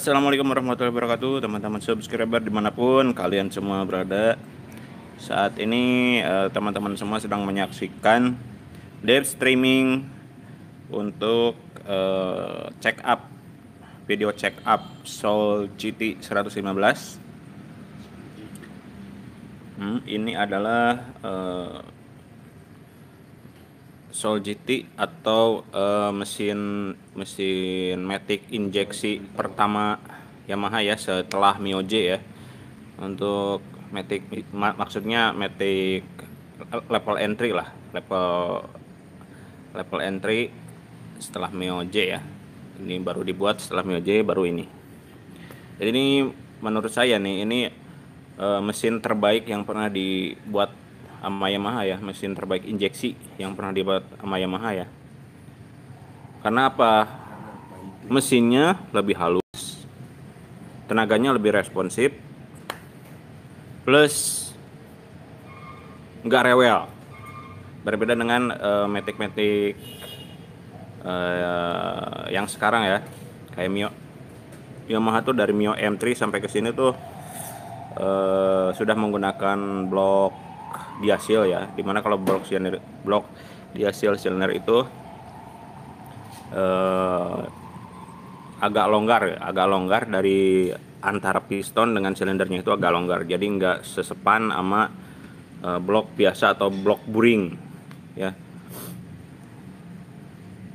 Assalamualaikum warahmatullahi wabarakatuh, teman-teman subscriber dimanapun kalian semua berada. Saat ini teman-teman semua sedang menyaksikan live streaming untuk check up, video check up Soul GT 115. Ini adalah Soul GT atau mesin matic injeksi pertama Yamaha ya, setelah Mio J ya. Untuk matic maksudnya matic level entry lah, level entry setelah Mio J ya. Ini baru dibuat setelah Mio J, baru ini. Jadi ini menurut saya nih, ini mesin terbaik yang pernah dibuat sama Yamaha ya, mesin terbaik injeksi yang pernah dibuat sama Yamaha ya. Karena apa? Mesinnya lebih halus, tenaganya lebih responsif, plus nggak rewel. Berbeda dengan matic-matic yang sekarang ya, kayak Yamaha tuh dari Mio M3 sampai ke sini tuh sudah menggunakan blok diasil ya, dimana kalau blok diasil silinder itu agak longgar dari antara piston dengan silindernya, itu agak longgar, jadi nggak sesepan sama blok biasa atau blok buring ya.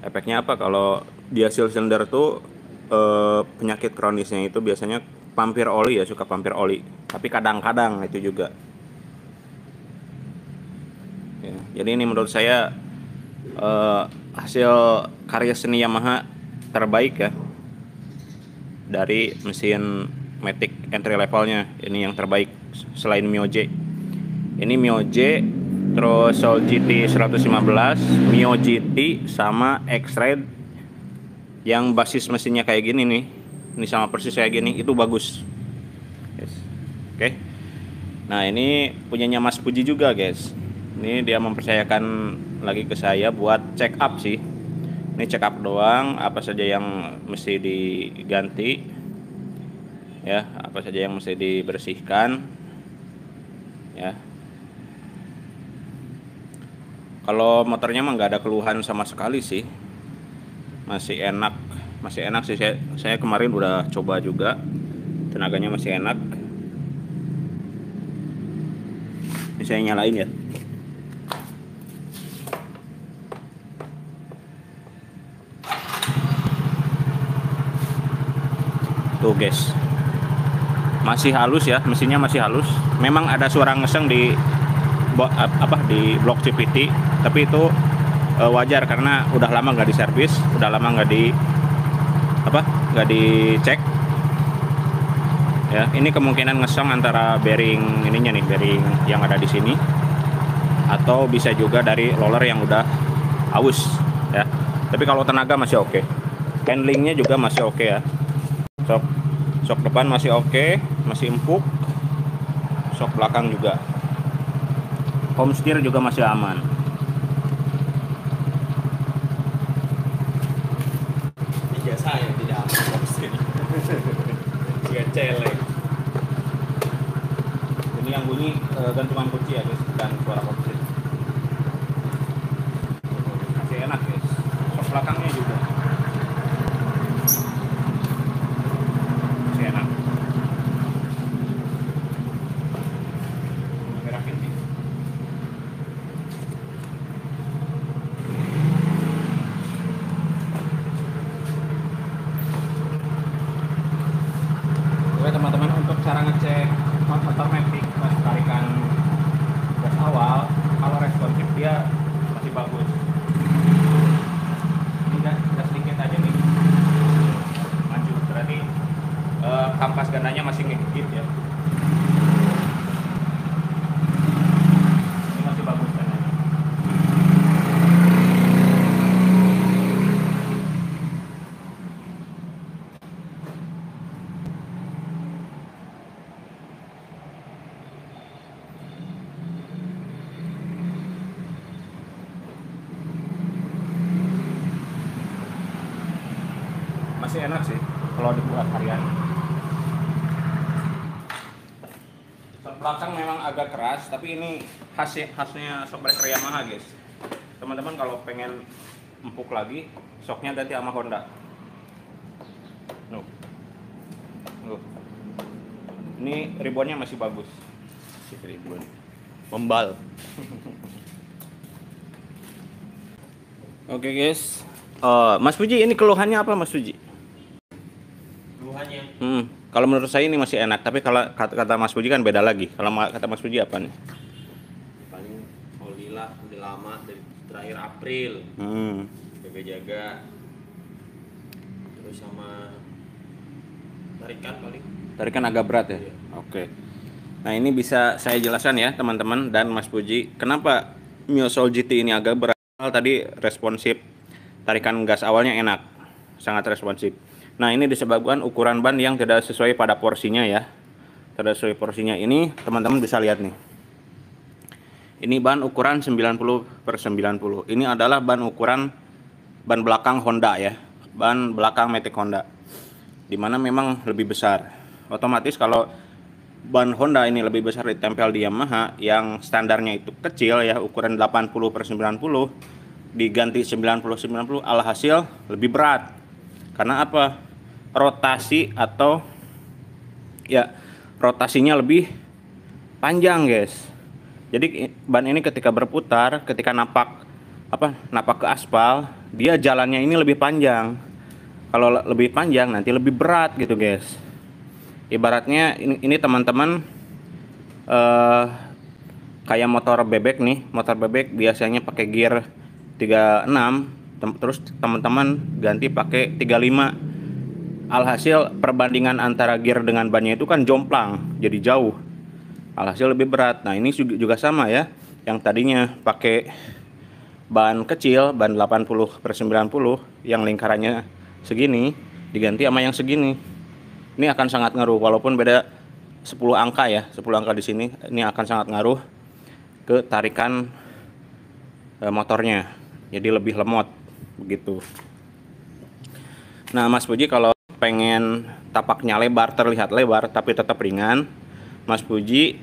Efeknya apa kalau diasil silinder tuh penyakit kronisnya itu biasanya pampir oli ya, suka pampir oli, tapi kadang-kadang itu juga ya. Jadi ini menurut saya hasil karya seni Yamaha terbaik ya, dari mesin matic entry levelnya. Ini yang terbaik selain Mio J. Ini Mio J, terus Soul GT 115, Mio GT sama X-Ride yang basis mesinnya kayak gini nih. Ini sama persis kayak gini, itu bagus. Yes. Oke. Nah, ini punyanya Mas Puji juga, guys. Ini dia mempercayakan lagi ke saya buat check up sih. Ini check up doang, apa saja yang mesti diganti ya, apa saja yang mesti dibersihkan ya. Kalau motornya mah nggak ada keluhan sama sekali sih, masih enak sih. Saya kemarin udah coba juga, tenaganya masih enak. Ini saya nyalain ya. Tuh guys, masih halus ya, mesinnya masih halus. Memang ada suara ngeseng di blok CVT, tapi itu wajar karena udah lama nggak diservis, udah lama nggak dicek ya. Ini kemungkinan ngeseng antara bearing ininya nih, bearing yang ada di sini, atau bisa juga dari roller yang udah aus ya. Tapi kalau tenaga masih oke, handlingnya juga masih oke ya. Sok depan masih oke, masih empuk. Sok belakang juga, home steer juga masih aman. Tiga saya tidak aman home steer. Dia celeng. Ini yang bunyi gantungan kunci ya guys, dan suara home steer. Masih enak guys. Sok belakangnya juga masih enak. Gerakin nih. Oke teman-teman, untuk cara ngecek motor matic pas tarikan gas awal, kalau responsif dia masih bagus. Ini gas sedikit aja nih maju, berarti kampas gandanya masih ngegigit ya. Ini masih bagus gandanya. Masih enak sih. kalau dibuat harian. Sok belakang memang agak keras, tapi ini khasnya sok breaker Yamaha guys. Teman-teman kalau pengen empuk lagi, soknya ganti sama Honda. Nuh. Ini ribbonnya masih bagus. Ribbon. Membal. Oke guys. Mas Puji, ini keluhannya apa Mas Puji? Keluhannya Kalau menurut saya ini masih enak, tapi kalau kata Mas Puji kan beda lagi. Kalau kata Mas Puji apa nih? paling Olilah udah lama dari terakhir April. Jaga jaga. Terus sama tarikan paling. Tarikan agak berat ya. Iya. Oke. Nah ini bisa saya jelaskan ya teman-teman dan Mas Puji, kenapa Mio Soul GT ini agak berat. Tadi responsif, tarikan gas awalnya enak, sangat responsif. Nah ini disebabkan ukuran ban yang tidak sesuai pada porsinya ya. Tidak sesuai porsinya ini teman-teman bisa lihat nih. Ini ban ukuran 90/90. Ini adalah ban ukuran ban belakang Honda ya. Ban belakang Matic Honda. Dimana memang lebih besar. Otomatis kalau ban Honda ini lebih besar ditempel di Yamaha yang standarnya itu kecil ya, ukuran 80/90, diganti 90/90, alhasil lebih berat. Karena apa? Rotasi atau ya rotasinya lebih panjang guys. Jadi ban ini ketika berputar, ketika napak ke aspal, dia jalannya ini lebih panjang. Kalau lebih panjang nanti lebih berat gitu guys. Ibaratnya ini teman-teman kayak motor bebek nih. Motor bebek biasanya pakai gear 36, terus teman-teman ganti pakai 35. Alhasil perbandingan antara gear dengan bannya itu kan jomplang, jadi jauh. Alhasil lebih berat. Nah ini juga sama ya. Yang tadinya pakai ban kecil, ban 80/90 yang lingkarannya segini, diganti sama yang segini. Ini akan sangat ngaruh, walaupun beda 10 angka ya, 10 angka di sini. Ini akan sangat ngaruh ke tarikan motornya. Jadi lebih lemot begitu. Nah Mas Puji kalau pengen tapaknya lebar, terlihat lebar tapi tetap ringan, Mas Puji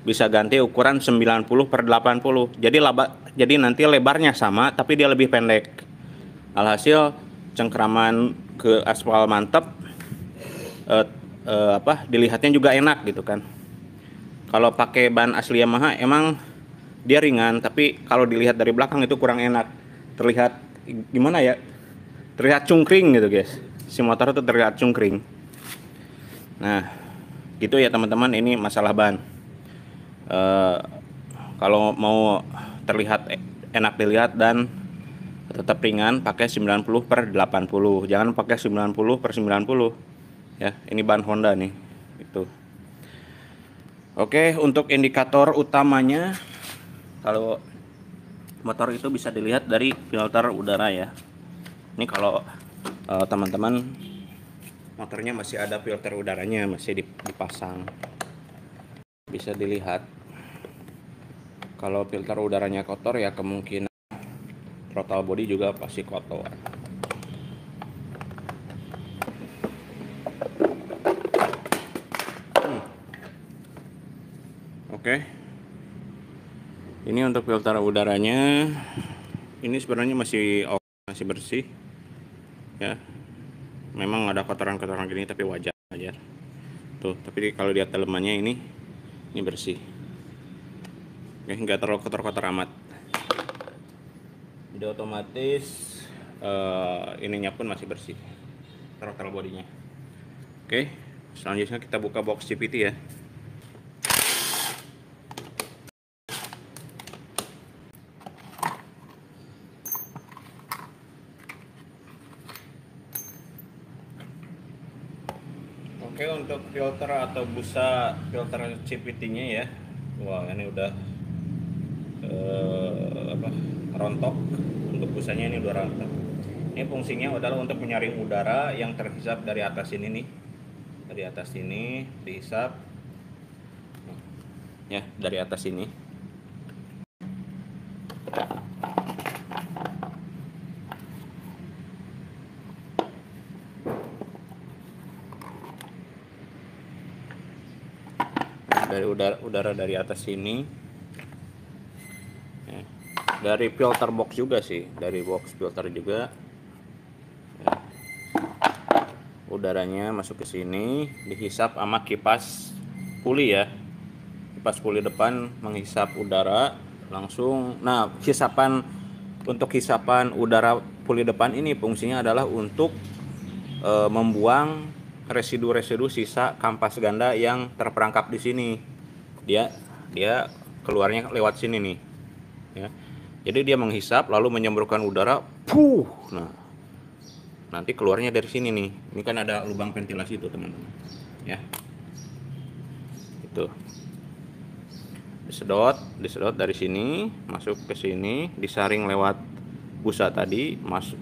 bisa ganti ukuran 90/80. Jadi nanti lebarnya sama tapi dia lebih pendek. Alhasil cengkraman ke aspal mantep, dilihatnya juga enak gitu kan. Kalau pakai ban asli Yamaha emang dia ringan, tapi kalau dilihat dari belakang itu kurang enak. Terlihat gimana ya? Terlihat cungkring gitu guys. Si motor itu terlihat cungkring. Nah, gitu ya teman-teman, ini masalah ban. Kalau mau terlihat enak dilihat dan tetap ringan, pakai 90/80. Jangan pakai 90/90 ya. Ini ban Honda nih. Itu. Oke, untuk indikator utamanya kalau motor itu bisa dilihat dari filter udara ya. Ini kalau teman-teman motornya masih ada filter udaranya, masih dipasang, bisa dilihat. Kalau filter udaranya kotor ya kemungkinan throttle body juga pasti kotor. Oke. Ini untuk filter udaranya. Ini sebenarnya masih bersih. Ya. Memang ada kotoran-kotoran gini tapi wajar aja. Tuh, tapi kalau lihat dalemannya ini bersih. Oke, nggak terlalu kotor-kotor amat. Jadi otomatis ininya pun masih bersih. Throttle bodinya. Oke, selanjutnya kita buka box CVT ya. Oke, untuk filter atau busa filter CVT-nya ya. Wah, ini udah rontok. Untuk busanya ini udah rontok. Ini fungsinya adalah untuk menyaring udara yang terhisap dari atas ini nih. Dari atas ini dihisap. Ya, dari atas ini. dari udara dari atas sini ya. Dari filter box juga sih, dari box filter juga ya. Udaranya masuk ke sini, dihisap sama kipas puli ya. Kipas puli depan menghisap udara langsung. Nah, untuk hisapan udara puli depan ini fungsinya adalah untuk membuang residu-residu sisa kampas ganda yang terperangkap di sini. Dia keluarnya lewat sini nih ya. Jadi dia menghisap lalu menyemburkan udara, nah nanti keluarnya dari sini nih. Ini kan ada lubang ventilasi itu teman-teman ya. Itu disedot dari sini masuk ke sini, disaring lewat busa tadi, masuk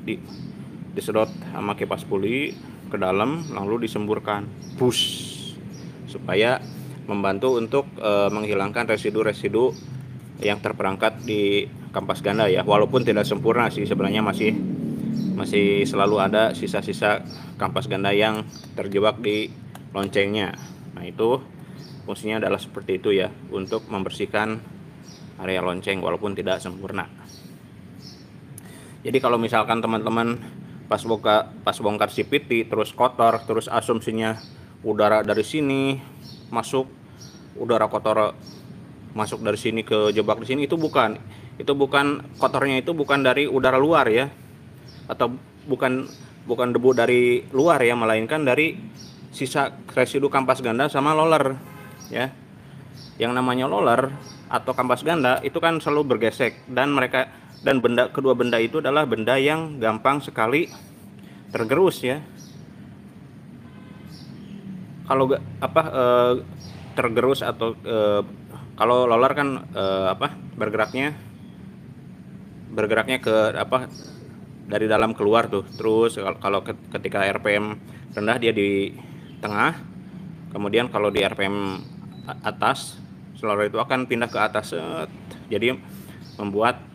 disedot sama kipas puli ke dalam lalu disemburkan supaya membantu untuk menghilangkan residu-residu yang terperangkap di kampas ganda ya. Walaupun tidak sempurna sih sebenarnya, masih selalu ada sisa-sisa kampas ganda yang terjebak di loncengnya. Nah, itu fungsinya adalah seperti itu ya, untuk membersihkan area lonceng walaupun tidak sempurna. Jadi kalau misalkan teman-teman pas bongkar CVT terus kotor, terus asumsinya udara dari sini masuk, udara kotor masuk dari sini ke jebak di sini, itu bukan kotornya, itu bukan dari udara luar ya, atau bukan debu dari luar ya, melainkan dari sisa residu kampas ganda sama roller ya. Yang namanya roller atau kampas ganda itu kan selalu bergesek, dan kedua benda itu adalah benda yang gampang sekali tergerus ya. Kalau tergerus atau kalau roller kan bergeraknya ke dari dalam keluar tuh. Terus kalau ketika RPM rendah dia di tengah, kemudian kalau di RPM atas roller itu akan pindah ke atas, jadi membuat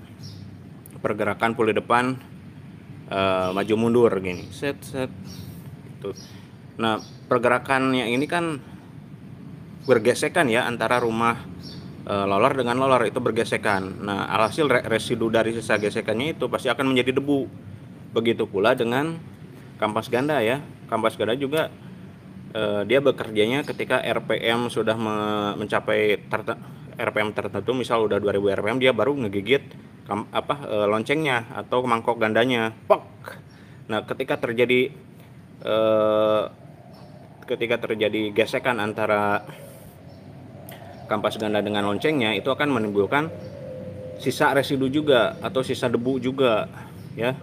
pergerakan puli depan maju mundur gini, gitu. Nah, pergerakannya ini kan bergesekan ya, antara rumah roller dengan roller itu bergesekan. Nah, alhasil residu dari sisa gesekannya itu pasti akan menjadi debu. Begitu pula dengan kampas ganda ya. Kampas ganda juga dia bekerjanya ketika RPM sudah mencapai RPM tertentu, misal udah 2000 RPM, dia baru ngegigit loncengnya atau mangkok gandanya. Pok. Nah, ketika terjadi gesekan antara kampas ganda dengan loncengnya, itu akan menimbulkan sisa residu juga atau sisa debu juga ya,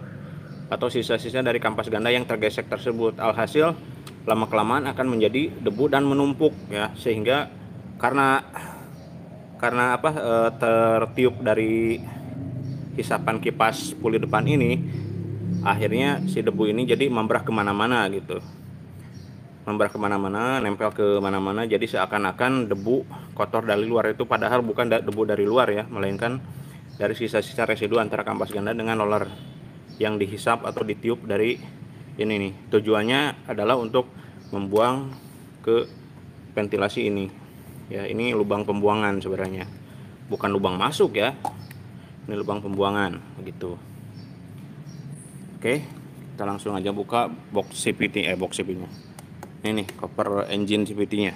atau sisa-sisa dari kampas ganda yang tergesek tersebut. Alhasil lama-kelamaan akan menjadi debu dan menumpuk ya, sehingga karena tertiup dari hisapan kipas puli depan ini, akhirnya si debu ini jadi membrah kemana-mana gitu, nempel ke mana-mana. Jadi seakan-akan debu kotor dari luar itu, padahal bukan debu dari luar ya, melainkan dari sisa-sisa residu antara kampas ganda dengan roller yang dihisap atau ditiup dari ini nih. Tujuannya adalah untuk membuang ke ventilasi ini ya. Ini lubang pembuangan sebenarnya, bukan lubang masuk ya, ini lubang pembuangan gitu. Oke, kita langsung aja buka box CVT nya. Ini nih cover engine CVT-nya.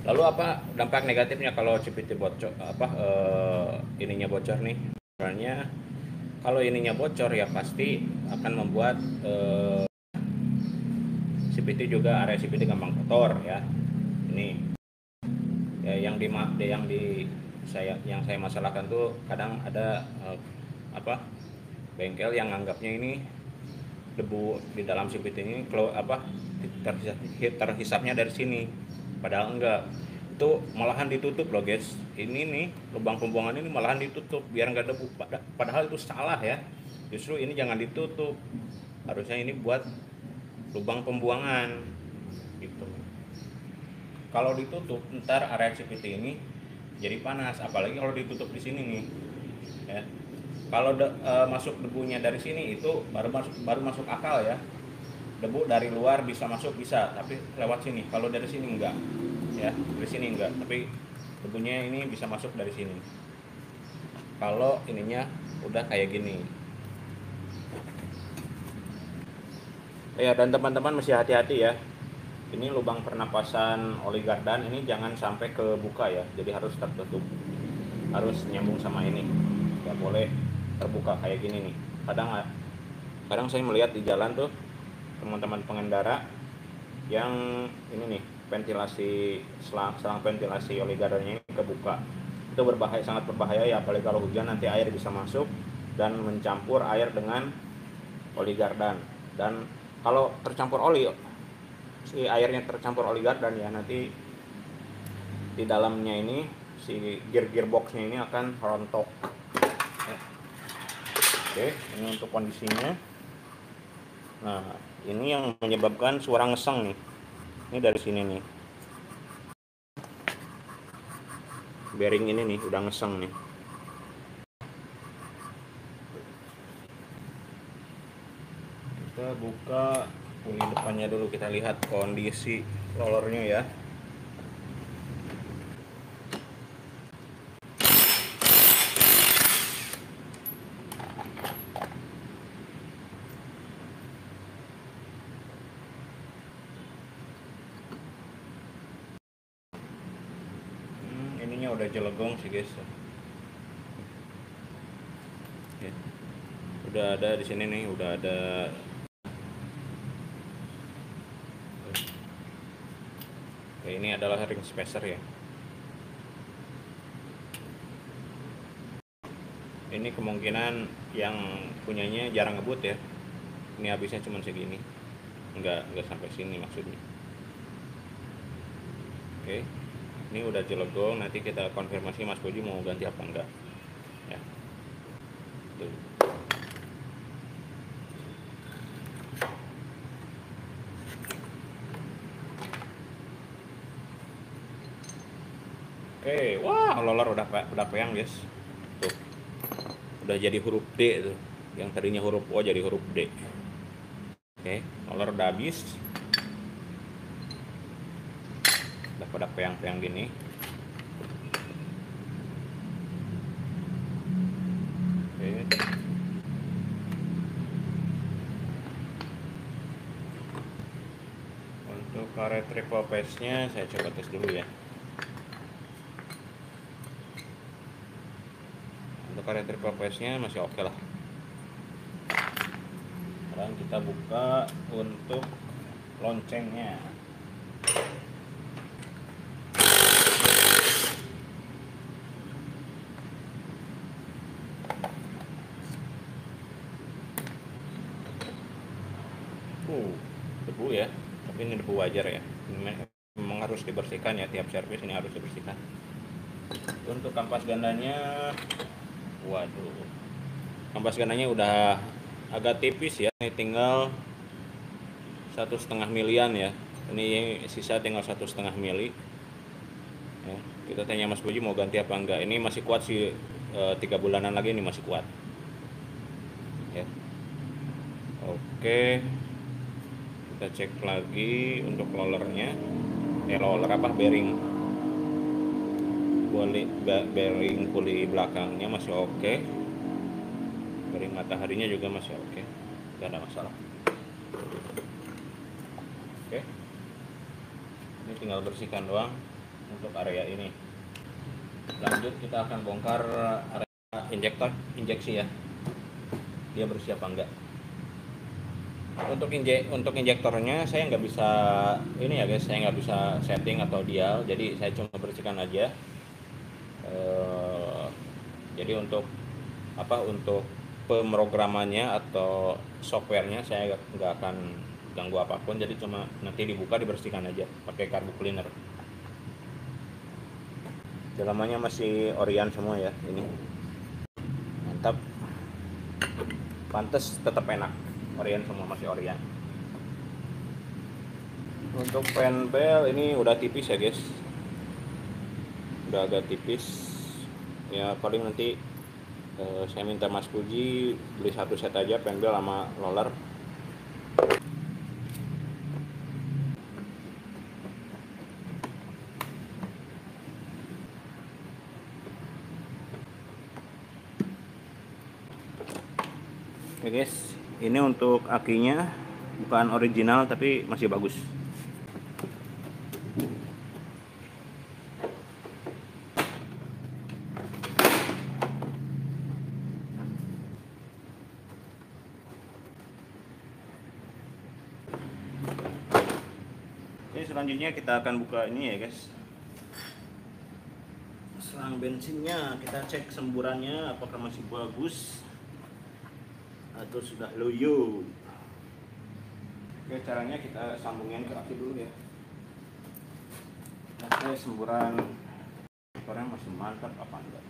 Lalu apa dampak negatifnya kalau CVT bocor, ininya bocor nih? Sebenarnya kalau ininya bocor ya pasti akan membuat CVT juga, area CVT gampang kotor ya. Ini ya, yang saya masalahkan tuh kadang ada bengkel yang anggapnya ini debu di dalam CVT ini terhisapnya dari sini, padahal enggak. Itu malahan ditutup loh guys, ini nih lubang pembuangan ini malahan ditutup biar enggak debu, padahal itu salah ya. Justru ini jangan ditutup, harusnya ini buat lubang pembuangan gitu. Kalau ditutup ntar area CVT ini jadi panas, apalagi kalau ditutup di sini nih ya. Kalau masuk debunya dari sini itu baru masuk akal ya. debu dari luar bisa masuk, bisa, tapi lewat sini. Kalau dari sini enggak, ya dari sini enggak, tapi debunya ini bisa masuk dari sini kalau ininya udah kayak gini. Ya, dan teman-teman mesti hati-hati ya, ini lubang pernapasan oli gardan ini jangan sampai kebuka ya, jadi harus tertutup, harus nyambung sama ini, nggak boleh terbuka kayak gini nih. Kadang saya melihat di jalan tuh teman-teman pengendara yang ini nih, ventilasi selang ventilasi oli gardannya ini kebuka. Itu berbahaya, sangat berbahaya ya, apalagi kalau hujan nanti air bisa masuk dan mencampur air dengan oli gardan. Dan kalau tercampur oli, si airnya tercampur oli gardan ya, nanti di dalamnya ini si gearboxnya ini akan rontok. Oke, ini untuk kondisinya. Nah, ini yang menyebabkan suara ngeseng nih. Ini dari sini nih. Bearing ini nih udah ngeseng nih. Kita buka puli depannya dulu, kita lihat kondisi rollernya ya. Ininya udah jelegong sih guys. Ya. Udah ada di sini nih, udah ada. Oke, ini adalah ring spacer ya. Ini kemungkinan yang punyanya jarang ngebut ya. Ini habisnya cuma segini, nggak sampai sini maksudnya. Oke, ini udah jelegong. Nanti kita konfirmasi Mas Puji mau ganti apa enggak ya. Tuh. Oke, wah, roller udah peyang guys. Tuh, udah jadi huruf D tuh. Yang tadinya huruf O jadi huruf D. Oke, roller udah habis. Udah pada peyang-peyang gini. Oke. Untuk karet triple phase-nya saya coba tes dulu ya. Untuk karet triple phase-nya masih oke lah. Sekarang kita buka untuk loncengnya. Debu ya, tapi ini debu wajar ya. Ini memang harus dibersihkan ya, tiap servis ini harus dibersihkan. Untuk kampas gandanya, waduh, kampas gandanya udah agak tipis ya. Ini tinggal 1,5 milian ya. Ini sisa tinggal 1,5 mili. Ya, kita tanya Mas Puji mau ganti apa enggak. Ini masih kuat sih, 3 bulanan lagi ini masih kuat. Ya. Oke. Kita cek lagi untuk rollernya. Roller apa, bearing puli belakangnya masih oke. Bearing mataharinya juga masih oke, gak ada masalah. Oke, ini tinggal bersihkan doang untuk area ini. Lanjut kita akan bongkar area injeksi ya, dia bersih apa enggak. Untuk injektornya saya nggak bisa ini ya guys, saya nggak bisa setting atau dial, jadi saya cuma bersihkan aja. Jadi untuk pemrogramannya atau softwarenya saya nggak akan ganggu apapun, jadi cuma nanti dibuka dibersihkan aja pakai carbo cleaner. Dalamannya masih Orion semua ya, ini mantap, pantes tetap enak. Orion semua masih Orion. Untuk fan bel ini udah tipis ya guys, udah agak tipis ya. Paling nanti saya minta Mas Puji beli satu set aja fan bel sama roller. Oke guys, ini untuk akinya bukan original tapi masih bagus. Oke, selanjutnya kita akan buka ini ya guys, selang bensinnya. Kita cek semburannya apakah masih bagus atau sudah loyo. Oke, caranya kita sambungin ke aki dulu ya. Oke, semburan motornya masih mantap apa enggak.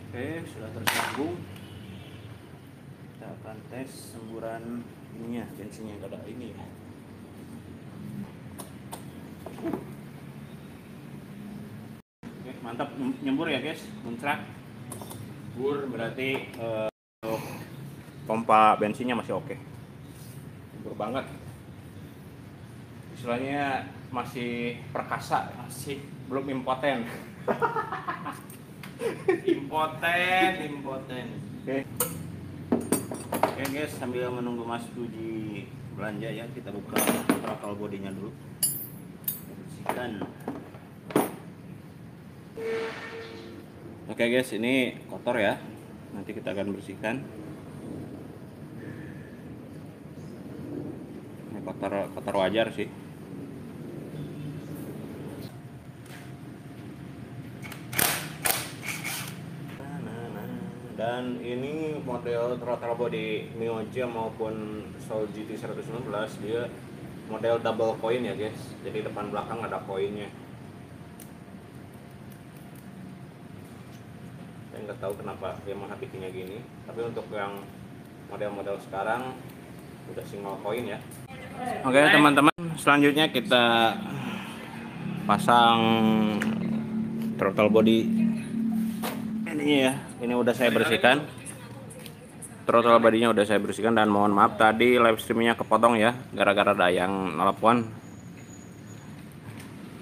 Oke, sudah tersambung. Kita akan tes semburan ininya, bensinnya enggak ada ini ya. Oke, mantap nyembur ya guys, muncrat. Berarti pompa bensinnya masih oke. Nyembur banget. Istilahnya masih perkasa, masih belum impoten. Impoten. Oke guys, sambil menunggu Mas Puji belanja ya, kita buka throttle bodinya dulu. Bersihkan. Oke guys, ini kotor ya. Nanti kita akan bersihkan. Ini kotor wajar sih. Dan ini model throttle body Mio J maupun Soul GT 119, dia model double coin ya guys. Jadi depan belakang ada koinnya. Saya nggak tahu kenapa Yamaha bikinnya gini. Tapi untuk yang model-model sekarang udah single coin ya. Oke teman-teman, selanjutnya kita pasang throttle body ini ya. Ini udah saya bersihkan, throttle bodinya udah saya bersihkan, dan mohon maaf tadi live streamnya kepotong ya gara-gara ada yang nelpon.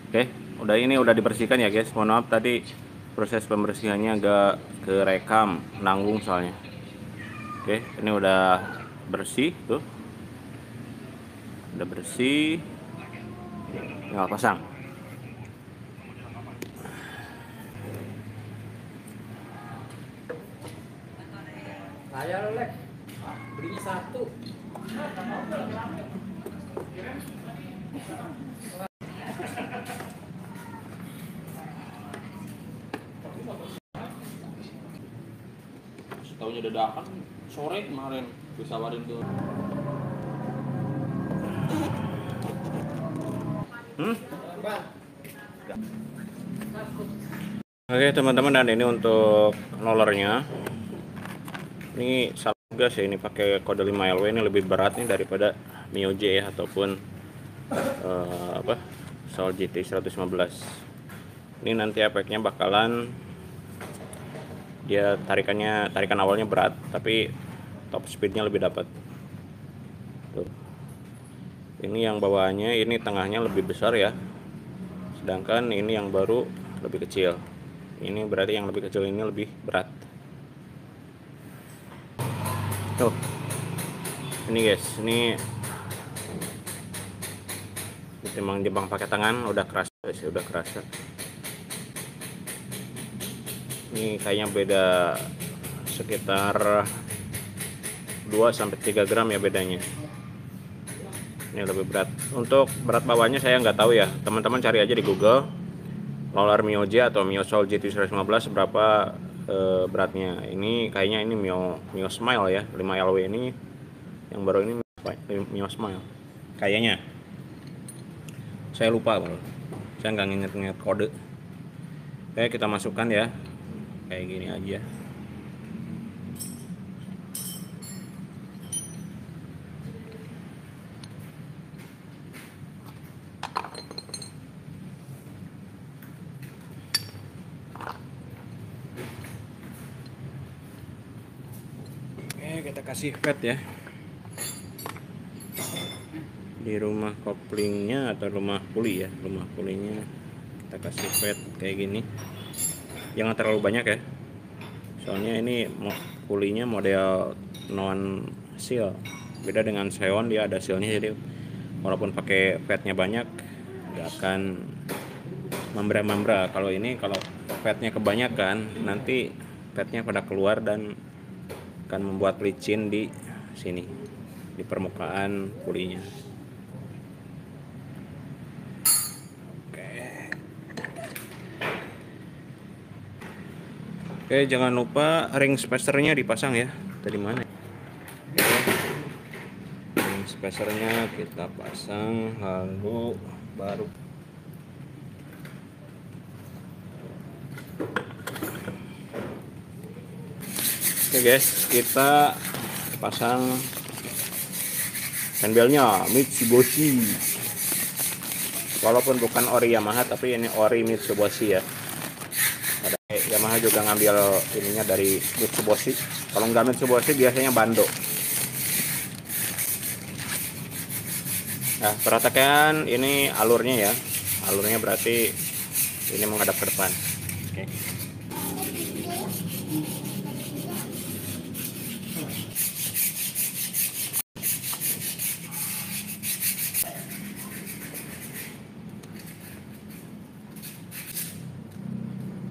Oke, udah dibersihkan ya guys. Mohon maaf tadi proses pembersihannya agak kerekam, nanggung soalnya. Oke, ini udah bersih tuh, udah bersih, tinggal pasang. Saya lek belinya satu. Tahunya dadakan sore kemarin bisa warin tuh. Oke teman-teman, dan ini untuk rollernya. Ini salah juga sih, ini pakai kode 5LW, ini lebih berat nih daripada Mio J ya, ataupun Soul GT 115. Ini nanti efeknya bakalan dia tarikan awalnya berat, tapi top speednya lebih dapat. Tuh. Ini yang bawaannya, ini tengahnya lebih besar ya, sedangkan ini yang baru lebih kecil. Ini berarti yang lebih kecil ini lebih berat. Tuh, ini guys, ini ditimbang pakai tangan udah kerasa guys, udah kerasa. Ini kayaknya beda sekitar 2-3 gram ya bedanya. Ini lebih berat. Untuk berat bawahnya saya nggak tahu ya, teman-teman cari aja di Google roller Mio J atau Mio Soul GT 115 berapa beratnya. Ini kayaknya ini Mio Smile ya, 5LW ini yang baru ini Mio Smile kayaknya. Saya lupa bro, saya nggak nginget kode. Oke, kita masukkan ya kayak gini aja. Kita kasih pad ya di rumah koplingnya atau rumah puli ya, rumah pulinya Kita kasih pad kayak gini, jangan terlalu banyak ya, soalnya ini pulinya model non seal, beda dengan Seon, dia ada sealnya, jadi walaupun pakai padnya banyak nggak akan membra-membra. Kalau ini, kalau padnya kebanyakan, nanti padnya pada keluar dan akan membuat licin di sini, di permukaan pulinya. Oke, jangan lupa ring spacernya dipasang ya. Tadi mana? Oke. Ring spacernya kita pasang, lalu baru oke guys, kita pasang handbellnya Mitsubishi. Walaupun bukan ori Yamaha, tapi ini ori Mitsubishi ya. Yamaha juga ngambil ininya dari Mitsubishi. Kalau nggak Mitsubishi biasanya Bando. Nah, perhatikan ini alurnya ya. Alurnya berarti ini menghadap ke depan. Oke.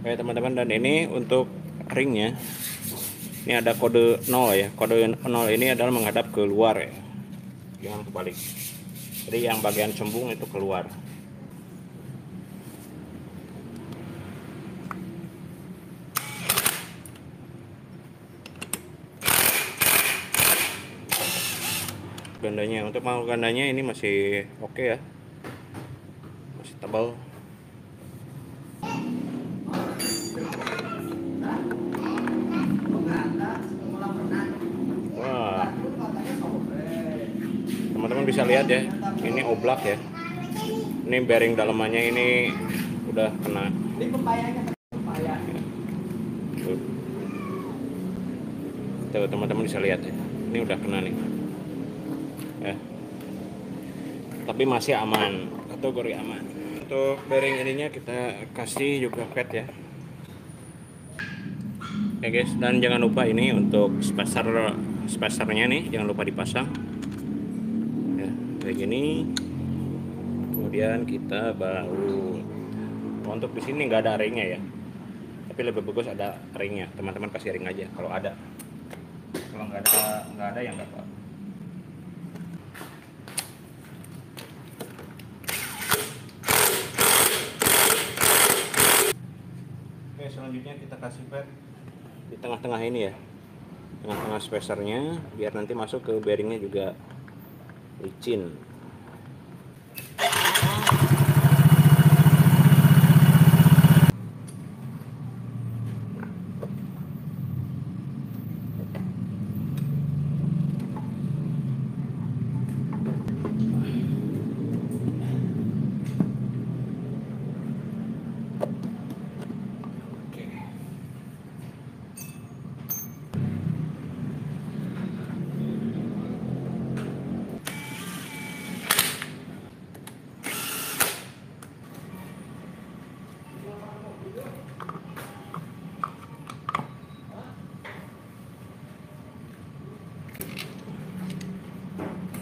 Oke teman-teman, dan ini untuk ringnya, ini ada kode 0 ya. Kode 0 ini adalah menghadap keluar ya, jangan kebalik. Jadi yang bagian cembung itu keluar. Gandanya, untuk mau gandanya ini masih oke ya, masih tebal. Wah, teman-teman bisa lihat ya, ini oblak ya. Ini bearing dalamannya ini udah kena. Tuh teman-teman bisa lihat ya, ini udah kena nih ya. Tapi masih aman, kategori aman. Untuk bearing ininya kita kasih juga pad ya. Oke guys, dan jangan lupa ini untuk spacernya nih, jangan lupa dipasang ya, kayak gini. Kemudian kita baru, untuk di sini nggak ada ringnya ya, tapi lebih bagus ada ringnya. Teman-teman kasih ring aja kalau ada. Kalau nggak ada ya nggak apa. Oke, selanjutnya kita kasih pad di tengah-tengah ini ya, tengah-tengah spacernya, biar nanti masuk ke bearingnya juga licin.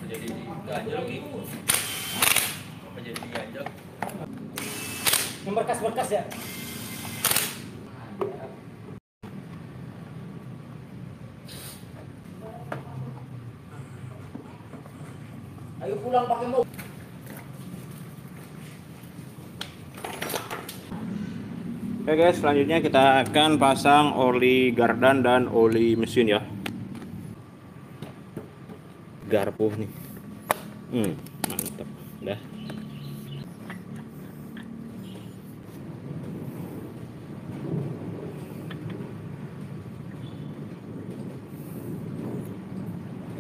Jadi ganjel gitu. Apa jadi ganjel? Yang berkas-berkas ya. Ayo pulang pakai mobil. Oke guys, selanjutnya kita akan pasang oli gardan dan oli mesin ya. Garpu nih. Mantap. Dah.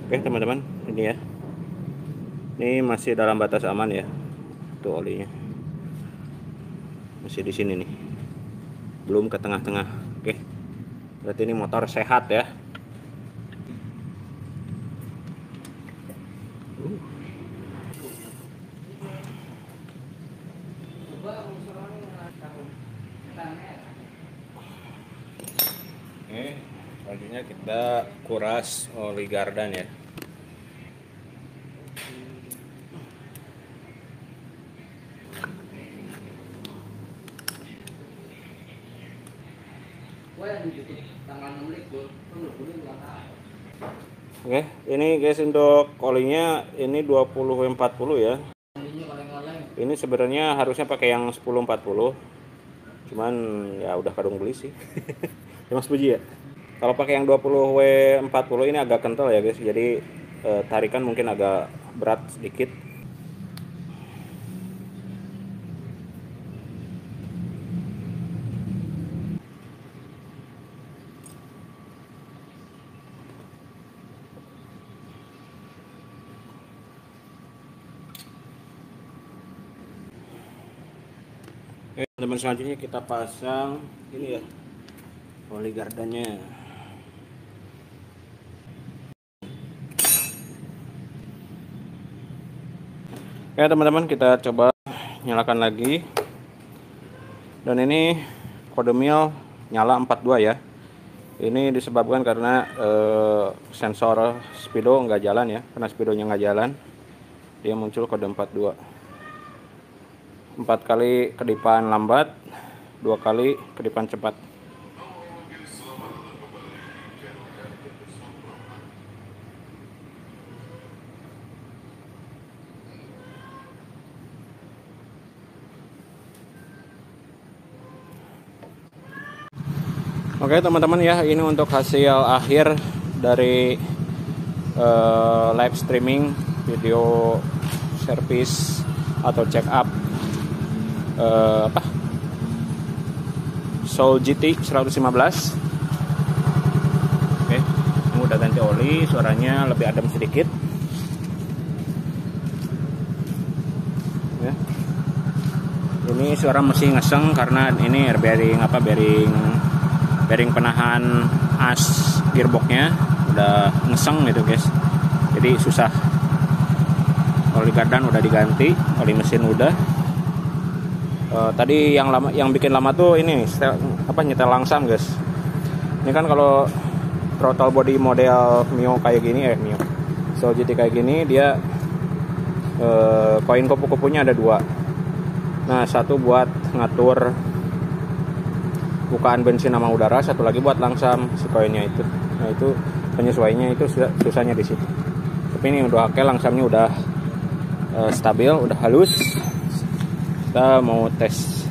Oke teman-teman, ini ya. Ini masih dalam batas aman ya. Tuh olinya. Masih di sini nih. Belum ke tengah-tengah. Oke. Berarti ini motor sehat ya. Oke, selanjutnya kita kuras oli gardan ya. Oke, ini guys untuk olinya ini 20W40 ya. Ini sebenarnya harusnya pakai yang 1040. Cuman ya udah kadung beli sih. Ya Mas Puji ya. Kalau pakai yang 20W40 ini agak kental ya guys. Jadi tarikan mungkin agak berat sedikit. Oke, teman-teman, selanjutnya kita pasang ini ya, oli gardannya. Oke teman-teman, kita coba nyalakan lagi. Dan ini kode mil nyala 42 ya. Ini disebabkan karena sensor speedo nggak jalan ya. Karena speedonya nggak jalan, dia muncul kode 42. 4 kali kedipan lambat, 2 kali kedipan cepat. Oke teman-teman ya, ini untuk hasil akhir dari live streaming video service atau check up Soul GT 115. Oke, ini udah ganti oli, suaranya lebih adem sedikit ya. Ini suara masih ngeseng karena ini bearing penahan as gearboxnya udah ngeseng gitu guys, jadi susah. Oli gardan udah diganti, oli mesin udah. Tadi yang bikin lama tuh ini nyetel langsam guys. Ini kan kalau throttle body model Mio kayak gini Mio Soul GT kayak gini, dia koin kupu-kupunya ada 2. Nah, satu buat ngatur bukaan bensin sama udara, satu lagi buat langsam si koinnya itu. Nah, itu penyesuaiannya itu susahnya di situ. Tapi ini udah oke, langsamnya udah stabil, udah halus. Kita mau tes.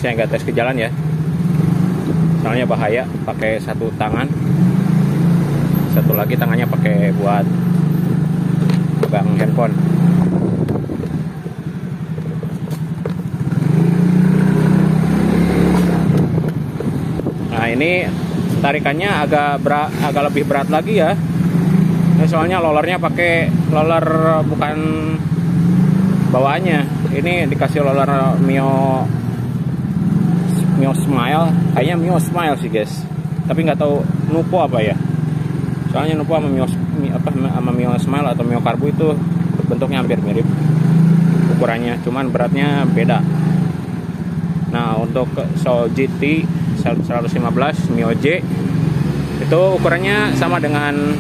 Saya nggak tes ke jalan ya, soalnya bahaya pakai satu tangan, satu lagi tangannya pakai buat pegang handphone. Nah, ini tarikannya agak lebih berat lagi ya. Ini soalnya rollernya pakai roller bukan bawaannya. Ini dikasih roller Mio Smile, kayaknya Mio Smile sih guys. Tapi nggak tahu Nupo apa ya. Soalnya Nupo sama Mio Smile atau Mio Carbo itu bentuknya hampir mirip ukurannya, cuman beratnya beda. Nah, untuk Soul GT 115 Mio J itu ukurannya sama dengan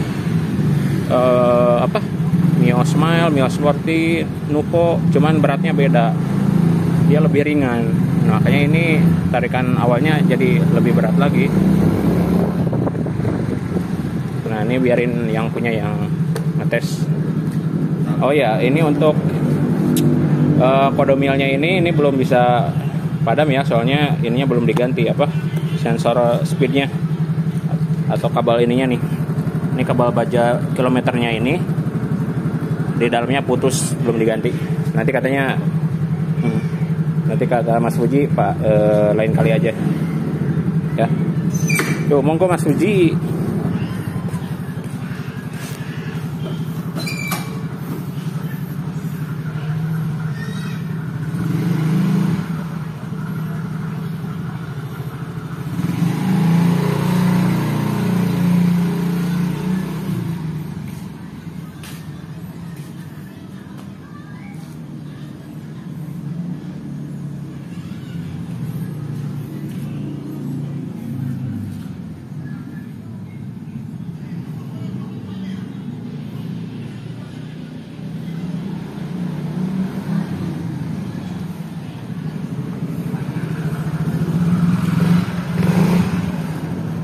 Mio Smile, Mio Sporty, Nupo, cuman beratnya beda. Dia lebih ringan. Nah, makanya ini tarikan awalnya jadi lebih berat lagi. Nah, ini biarin yang punya yang ngetes. Oh ya, ini untuk kode milnya ini belum bisa padam ya, soalnya ininya belum diganti sensor speednya atau kabel ininya nih. Ini kabel baja kilometernya ini di dalamnya putus, belum diganti. Nanti katanya nanti kata Mas Fuji, Pak, lain kali aja ya. Tuh, monggo Mas Fuji.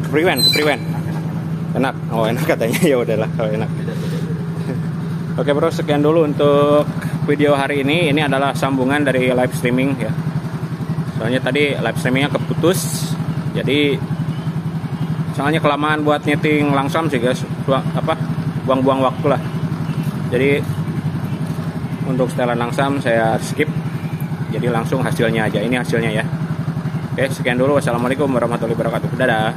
Kepriwen. Enak. Oh, enak katanya. Ya udahlah kalau enak. Oke bro, sekian dulu untuk video hari ini. Ini adalah sambungan dari live streaming ya. Soalnya tadi live streamingnya keputus. Jadi soalnya kelamaan buat nyeting langsam sih guys. Buang-buang waktu lah. Jadi untuk setelan langsam saya skip. Jadi langsung hasilnya aja. Ini hasilnya ya. Oke, sekian dulu. Wassalamualaikum warahmatullahi wabarakatuh. Dadah.